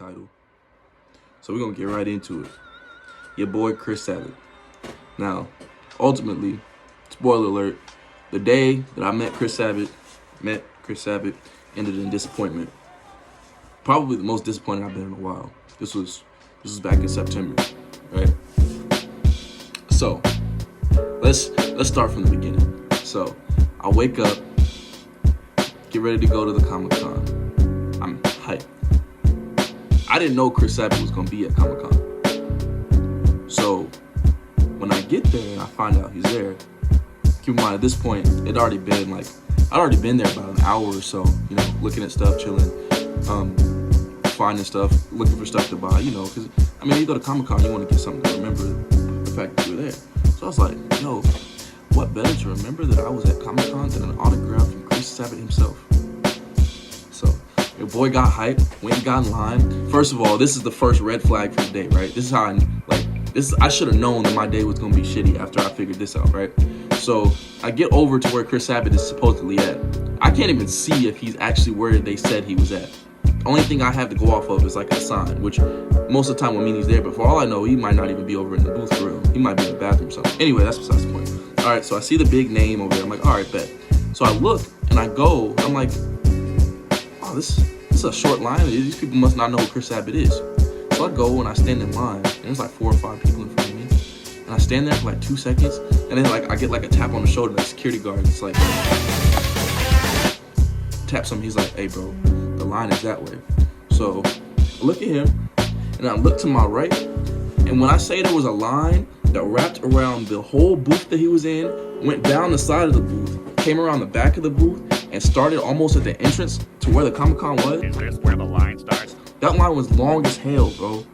title. So we're going to get right into it. Your boy, Chris Sabat. Now, ultimately, spoiler alert, the day that I met Chris Sabat, ended in disappointment. Probably the most disappointed I've been in a while. This was back in September, right? So, let's start from the beginning. So, I wake up, get ready to go to the Comic-Con. I'm hyped. I didn't know Chris Sabat was going to be at Comic-Con. So, when I get there and I find out he's there, keep in mind at this point, I'd already been there about an hour or so, looking at stuff, chilling, finding stuff, looking for stuff to buy, because, you go to Comic-Con, you want to get something to remember the fact that you were there. So I was like, yo, what better to remember that I was at Comic-Con than an autograph from Chris Sabat himself? So, your boy got hyped, went and got in line. First of all, this is the first red flag for the day, right? This is how I should have known that my day was going to be shitty after I figured this out, right? So, I get over to where Chris Sabat is supposedly at. I can't even see if he's actually where they said he was at. The only thing I have to go off of is like a sign, which most of the time will mean he's there, but for all I know, he might not even be over in the booth for real. He might be in the bathroom or something. Anyway, that's besides the point. All right, so I see the big name over there. I'm like, all right, bet. So I look and I go. I'm like, oh, this is a short line. These people must not know who Chris Sabat is. So I go and I stand in line, and there's like 4 or 5 people in front of me. And I stand there for like 2 seconds, and then I get like a tap on the shoulder, like security guard. It's like, taps him. He's like, hey, bro, the line is that way. So I look at him, and I look to my right, and when I say there was a line that wrapped around the whole booth that he was in, went down the side of the booth, came around the back of the booth, and started almost at the entrance to where the Comic-Con was. Is this where the line starts? That line was long as hell, bro.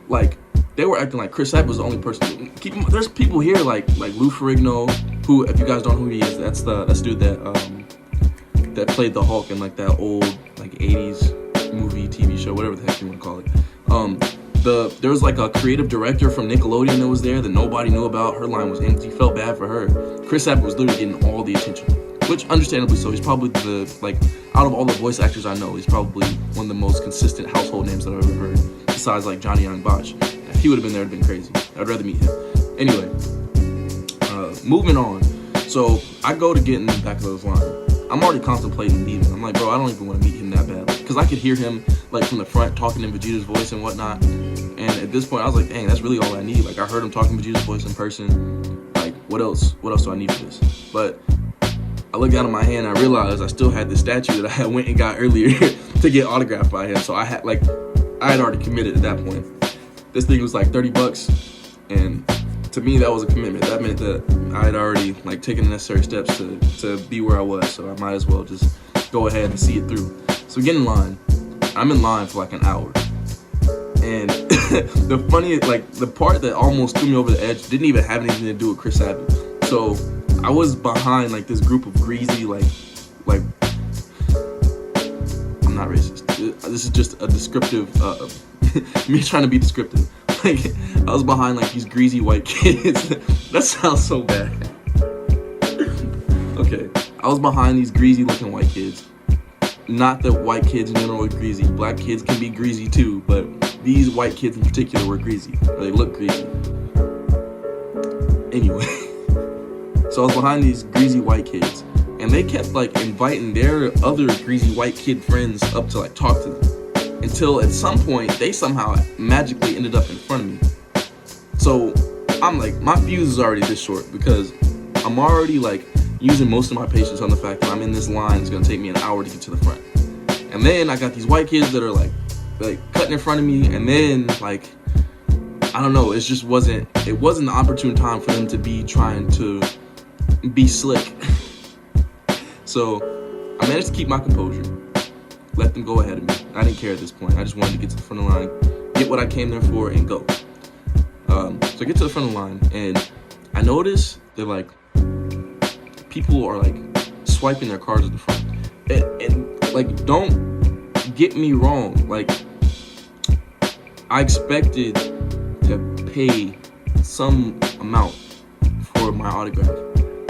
Like, they were acting like Chris Sabat was the only person. There's people here like Lou Ferrigno, who, if you guys don't know who he is, that's dude that played the Hulk in like that old like 80s movie, TV show, whatever the heck you want to call it. There was like a creative director from Nickelodeon that was there that nobody knew about. Her line was empty. Felt bad for her. Chris Sabat was literally getting all the attention, which understandably so. He's probably out of all the voice actors I know, he's probably one of the most consistent household names that I've ever heard, besides like Johnny Young Botch. If he would have been there, it'd been crazy. I'd rather meet him. Anyway, moving on. So I go to get in the back of those line. I'm already contemplating leaving. I'm like, bro, I don't even want to meet him that bad. Because I could hear him, like, from the front talking in Vegeta's voice and whatnot. And at this point, I was like, dang, that's really all I need. Like, I heard him talking Vegeta's voice in person. Like, what else? What else do I need for this? But I looked down at my hand and I realized I still had the statue that I went and got earlier to get autographed by him. So I had already committed at that point. This thing was like $30. And to me, that was a commitment. That meant that I had already taken the necessary steps to be where I was, so I might as well just go ahead and see it through. So we get in line. I'm in line for like an hour. And the part that almost threw me over the edge didn't even have anything to do with Chris Sabat. So I was behind this group of greasy, I'm not racist. This is just a descriptive, me trying to be descriptive. I was behind these greasy white kids. That sounds so bad. Okay, I was behind these greasy looking white kids. Not that white kids in general are greasy. Black kids can be greasy too, but these white kids in particular were greasy. Or they look greasy. Anyway, so I was behind these greasy white kids, and they kept inviting their other greasy white kid friends up to talk to them. Until at some point, they somehow magically ended up in front of me. So I'm my fuse is already this short because I'm already using most of my patience on the fact that I'm in this line. It's gonna take me an hour to get to the front. And then I got these white kids that are cutting in front of me, and then I don't know, it wasn't the opportune time for them to be trying to be slick. So I managed to keep my composure. Let them go ahead of me. I didn't care at this point. I just wanted to get to the front of the line, get what I came there for, and go. So I get to the front of the line, and I notice that people are swiping their cards at the front. And don't get me wrong. I expected to pay some amount for my autograph,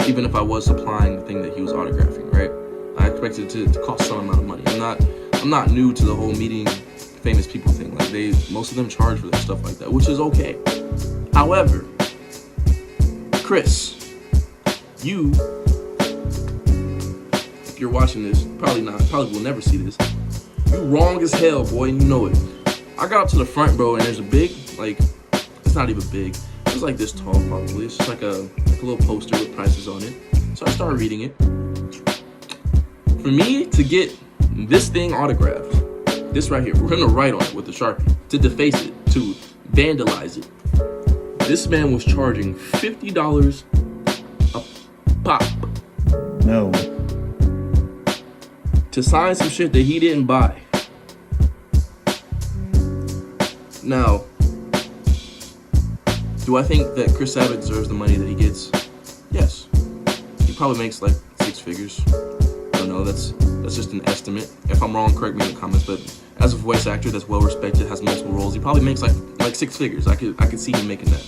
even if I was supplying the thing that he was autographing, right? I expected it to cost some amount of money. I'm not new to the whole meeting famous people thing. Like most of them charge for their stuff like that, which is okay. However, Chris, if you're watching this, probably will never see this. You wrong as hell, boy, and you know it. I got up to the front, bro, and there's a big, like, it's not even big. It's like this tall, probably. It's just like a little poster with prices on it. So I started reading it. For me to get this thing autographed, this right here, for him to write on it with the Sharpie, to deface it, to vandalize it, this man was charging $50 a pop. No. To sign some shit that he didn't buy. Now, do I think that Chris Sabat deserves the money that he gets? Yes. He probably makes like 6 figures. I don't know, that's just an estimate. If I'm wrong, correct me in the comments, but as a voice actor that's well respected, has multiple roles, he probably makes like 6 figures. I could see him making that.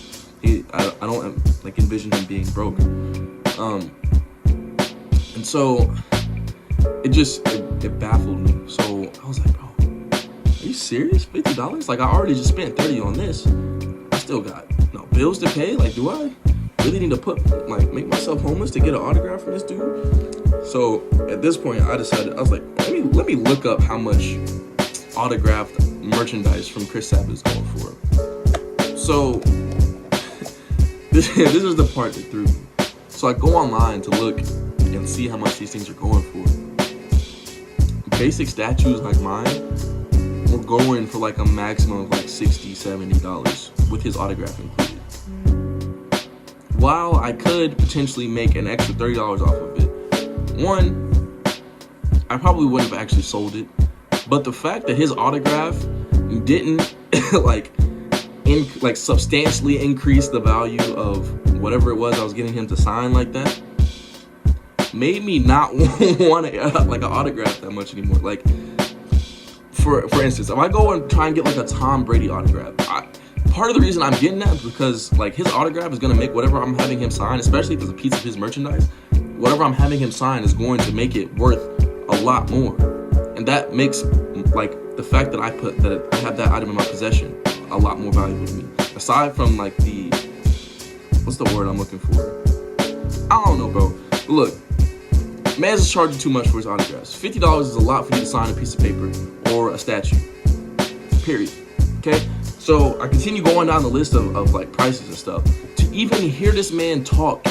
I don't like envision him being broke. And so it baffled me. So I was like, bro, are you serious? $50? Like, I already just spent $30 on this. I still got bills to pay. Like, do I really need to make myself homeless to get an autograph from this dude? So at this point, I decided, I was like, let me look up how much autographed merchandise from Chris Sabat is going for. So this is the part that threw me. So I go online to look and see how much these things are going for. Basic statues like mine were going for like a maximum of like $60, $70 with his autograph included. While I could potentially make an extra $30 off of it, one, I probably wouldn't have actually sold it. But the fact that his autograph didn't substantially increase the value of whatever it was I was getting him to sign like that made me not want an autograph that much anymore. Like, for instance, if I go and try and get like a Tom Brady autograph, part of the reason I'm getting that is because like his autograph is gonna make whatever I'm having him sign, especially if it's a piece of his merchandise, whatever I'm having him sign is going to make it worth a lot more. And that makes like the fact that I have that item in my possession a lot more valuable to me. Aside from like what's the word I'm looking for? I don't know, bro. But look, man's is charging too much for his autographs. $50 is a lot for you to sign a piece of paper or a statue. Period. Okay? So I continue going down the list of like prices and stuff. To even hear this man talk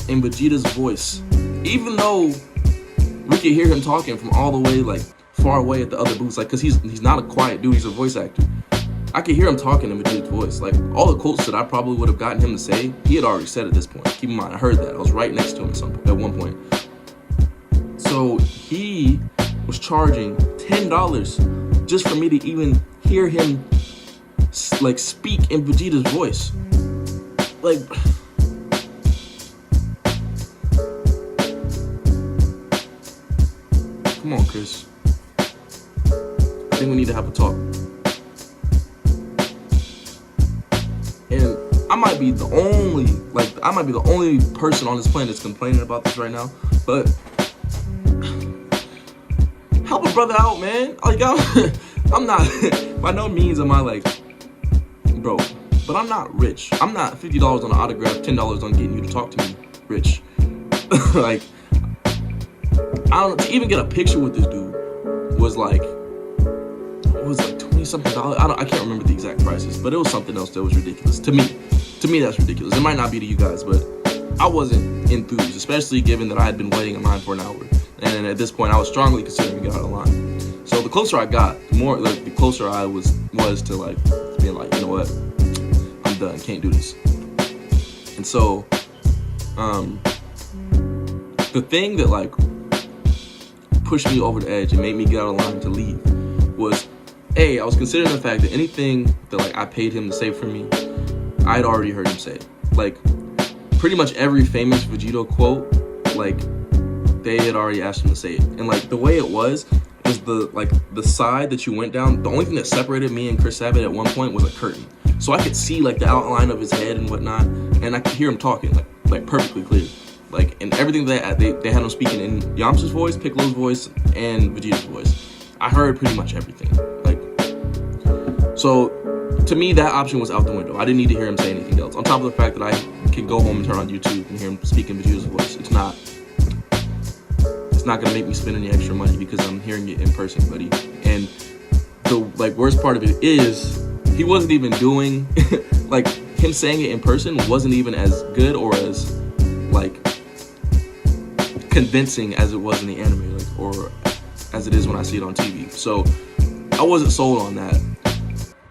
in Vegeta's voice, even though we could hear him talking from all the way like far away at the other booths, like, cause he's not a quiet dude, he's a voice actor. I could hear him talking in Vegeta's voice. Like, all the quotes that I probably would have gotten him to say, he had already said at this point. Keep in mind, I heard that. I was right next to him at one point. So he was charging $10 just for me to even hear him like speak in Vegeta's voice. Like, come on, Chris. I think we need to have a talk. And I might be the only person on this planet that's complaining about this right now, but help a brother out, man. Like, I'm not, by no means am I like broke, but I'm not rich. I'm not $50 on an autograph, $10 on getting you to talk to me rich. Like, to even get a picture with this dude was like, it was like $20-something. I can't remember the exact prices, but it was something else that was ridiculous to me. To me, that's ridiculous. It might not be to you guys, but I wasn't enthused, especially given that I had been waiting in line for an hour, and at this point, I was strongly considering getting out of line. So the closer I got, the closer I was to like being like, you know what, I'm done. Can't do this. And so, the thing that like pushed me over the edge and made me get out of line to leave was, I was considering the fact that anything that like I paid him to say for me, I'd already heard him say. Like, pretty much every famous Vegeta quote, like, they had already asked him to say it. And like the way it was the side that you went down, the only thing that separated me and Chris Sabat at one point was a curtain. So I could see like the outline of his head and whatnot, and I could hear him talking like perfectly clear. Like, and everything that they had him speaking in Yamcha's voice, Piccolo's voice, and Vegeta's voice. I heard pretty much everything. Like, So to me, that option was out the window. I didn't need to hear him say anything else. On top of the fact that I can go home and turn on YouTube and hear him speak in Vegeta's voice. It's not gonna make me spend any extra money because I'm hearing it in person, buddy. And the worst part of it is he wasn't even doing like him saying it in person wasn't even as good or as like convincing as it was in the anime, like, or as it is when I see it on TV. So I wasn't sold on that.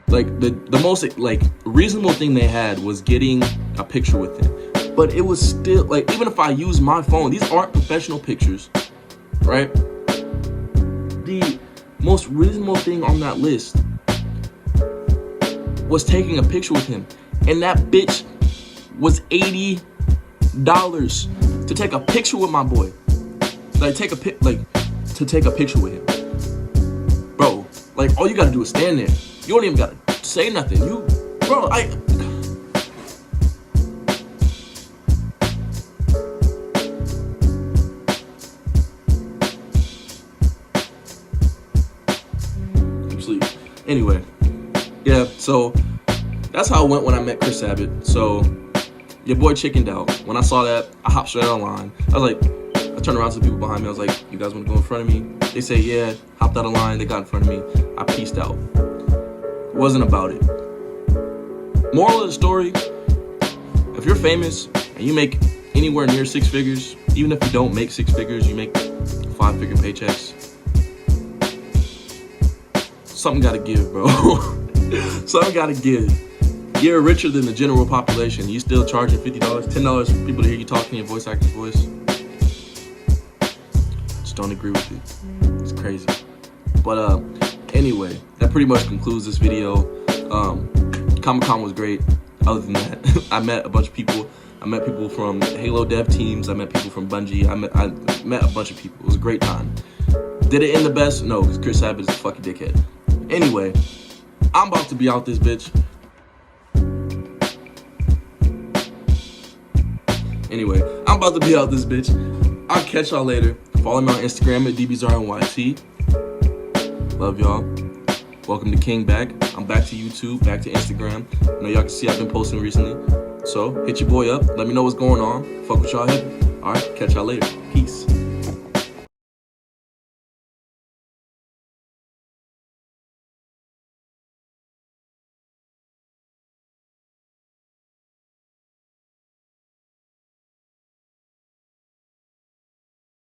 Like the most like reasonable thing they had was getting a picture with him, but it was still like, even if I use my phone, these aren't professional pictures, right? The most reasonable thing on that list was taking a picture with him, and that bitch was $80 to take a picture with my boy. Like to take a picture with him, bro. Like all you gotta do is stand there. You don't even gotta say nothing. Sleep. Anyway, yeah, so that's how it went when I met Chris Sabat. So your boy chickened out. When I saw that, I hopped straight online. I turned around to the people behind me. I was like, you guys want to go in front of me? They say, yeah. Hopped out of line. They got in front of me. I peaced out. It wasn't about it. Moral of the story, if you're famous and you make anywhere near 6 figures, even if you don't make 6 figures, you make 5-figure paychecks, something gotta give, bro. Something gotta give. You're richer than the general population. You still charging $50, $10 for people to hear you talking in your voice actor's voice. Just don't agree with it. It's crazy. But anyway, that pretty much concludes this video. Comic-Con was great. Other than that, I met a bunch of people. I met people from Halo dev teams. I met people from Bungie. I met a bunch of people. It was a great time. Did it end the best? No, because Chris Sabat is a fucking dickhead. Anyway, I'm about to be out this bitch. I'll catch y'all later. Follow me on Instagram at dbzrnyt. Love y'all. Welcome to King back. I'm back to YouTube, back to Instagram. I know y'all can see I've been posting recently. So hit your boy up. Let me know what's going on. Fuck with y'all heavy. Alright, catch y'all later. Peace.